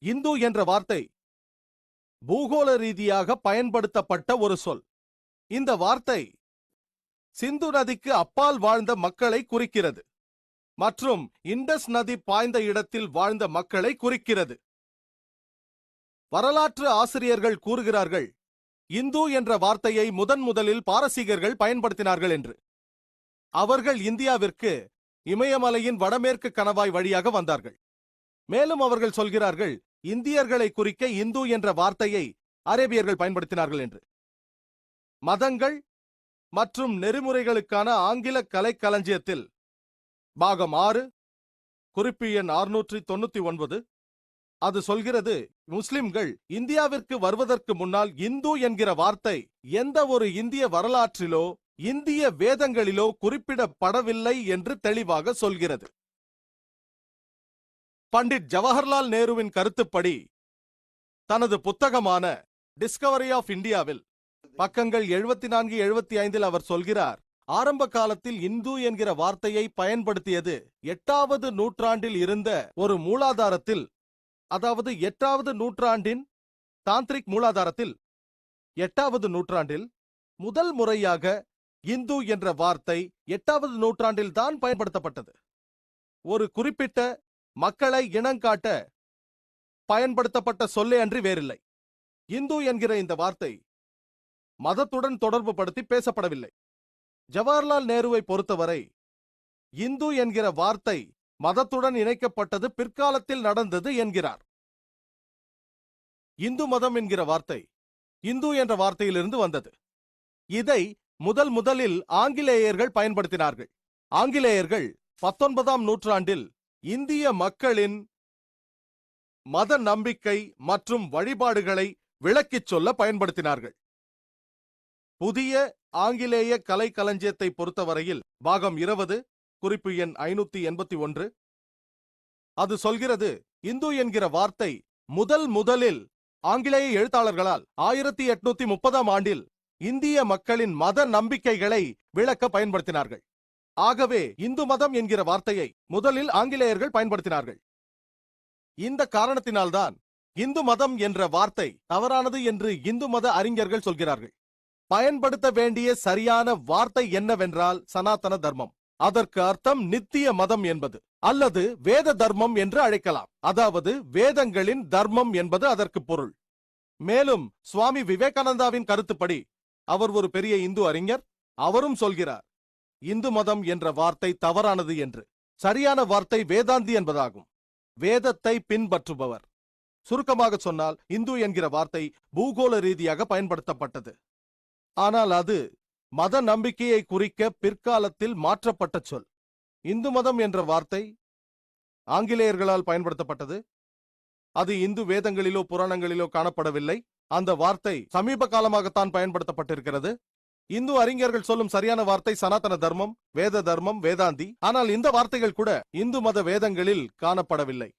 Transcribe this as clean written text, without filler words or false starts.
இந்து என்ற வார்த்தை பூகோள ரீதியாக பயன்படுத்தப்பட்ட ஒரு சொல். இந்த வார்த்தை சிந்து நதிக்கு அப்பால் வாழ்ந்த மக்களை குறிக்கிறது மற்றும் இண்டஸ் நதி பாய்ந்த இடத்தில் வாழ்ந்த மக்களை குறிக்கிறது. வரலாற்று ஆசிரியர்கள் கூறுகிறார்கள், இந்து என்ற வார்த்தையை முதலில் பாரசீகர்கள் பயன்படுத்தினார்கள் என்று. அவர்கள் இந்தியாவிற்கு இமயமலையின் வடமேற்கு கணவாய் வழியாக வந்தார்கள். மேலும் அவர்கள் சொல்கிறார்கள், இந்தியர்களை குறிக்க இந்து என்ற வார்த்தையை அரேபியர்கள் பயன்படுத்தினார்கள் என்று. மதங்கள் மற்றும் நெறிமுறைகளுக்கான ஆங்கில கலைக்களஞ்சியத்தில் பாகம் 6 குறிப்பு எண் 699 அது சொல்கிறது, முஸ்லிம்கள் இந்தியாவிற்கு வருவதற்கு முன்னால் இந்து என்கிற வார்த்தை எந்த ஒரு இந்திய வரலாற்றிலோ இந்திய வேதங்களிலோ குறிப்பிடப்படவில்லை என்று தெளிவாக சொல்கிறது. பண்டிட் ஜவஹர்லால் நேருவின் கருத்துப்படி தனது புத்தகமான டிஸ்கவரி ஆஃப் இந்தியாவில் பக்கங்கள் 74-75 அவர் சொல்கிறார், ஆரம்ப காலத்தில் இந்து என்கிற வார்த்தையை பயன்படுத்தியது 8வது நூற்றாண்டில் இருந்த ஒரு மூலாதாரத்தில், அதாவது 8வது நூற்றாண்டின் தாந்திரிக் மூலாதாரத்தில் 8வது நூற்றாண்டில் முதல் முறையாக இந்து என்ற வார்த்தை 8வது நூற்றாண்டில் தான் பயன்படுத்தப்பட்டது. ஒரு குறிப்பிட்ட மக்களை இனங்காட்ட பயன்படுத்தப்பட்ட சொல்லே அன்றி வேறில்லை. இந்து என்கிற இந்த வார்த்தை மதத்துடன் தொடர்பு படுத்தி பேசப்படவில்லை. ஜவஹர்லால் நேருவை பொறுத்தவரை இந்து என்கிற வார்த்தை மதத்துடன் இணைக்கப்பட்டது பிற்காலத்தில் நடந்தது என்கிறார். இந்து மதம் என்கிற வார்த்தை இந்து என்ற வார்த்தையிலிருந்து வந்தது. இதை முதலில் ஆங்கிலேயர்கள் பயன்படுத்தினார்கள். ஆங்கிலேயர்கள் 19ஆம் நூற்றாண்டில் இந்திய மக்களின் மத நம்பிக்கை மற்றும் வழிபாடுகளை விளக்கிச் சொல்ல பயன்படுத்தினார்கள். புதிய ஆங்கிலேய கலைக்களஞ்சியத்தை பொறுத்தவரையில் பாகம் 20 குறிப்பு எண் 581 அது சொல்கிறது, இந்து என்கிற வார்த்தை முதலில் ஆங்கிலேய எழுத்தாளர்களால் 1830ஆம் ஆண்டில் இந்திய மக்களின் மத நம்பிக்கைகளை விளக்க பயன்படுத்தினார்கள். ஆகவே இந்து மதம் என்கிற வார்த்தையை முதலில் ஆங்கிலேயர்கள் பயன்படுத்தினார்கள். இந்த காரணத்தினால்தான் இந்து மதம் என்ற வார்த்தை தவறானது என்று இந்து மத அறிஞர்கள் சொல்கிறார்கள். பயன்படுத்த வேண்டிய சரியான வார்த்தை என்னவென்றால் சனாதன தர்மம். அதற்கு அர்த்தம் நித்திய மதம் என்பது, அல்லது வேத தர்மம் என்று அழைக்கலாம். அதாவது வேதங்களின் தர்மம் என்பது அதற்கு பொருள். மேலும் சுவாமி விவேகானந்தாவின் கருத்துப்படி, அவர் ஒரு பெரிய இந்து அறிஞர், அவரும் சொல்கிறார், இந்து மதம் என்ற வார்த்தை தவறானது என்று. சரியான வார்த்தை வேதாந்தி என்பதாகும், வேதத்தை பின்பற்றுபவர். சுருக்கமாக சொன்னால் இந்து என்கிற வார்த்தை பூகோள ரீதியாக பயன்படுத்தப்பட்டது. ஆனால் அது மத நம்பிக்கையை குறிக்க பிற்காலத்தில் மாற்றப்பட்ட சொல். இந்து மதம் என்ற வார்த்தை ஆங்கிலேயர்களால் பயன்படுத்தப்பட்டது. அது இந்து வேதங்களிலோ புராணங்களிலோ காணப்படவில்லை. அந்த வார்த்தை சமீப காலமாகத்தான் பயன்படுத்தப்பட்டிருக்கிறது. இந்து அறிஞர்கள் சொல்லும் சரியான வார்த்தை சனாதன தர்மம், வேத தர்மம், வேதாந்தி. ஆனால் இந்த வார்த்தைகள் கூட இந்து மத வேதங்களில் காணப்படவில்லை.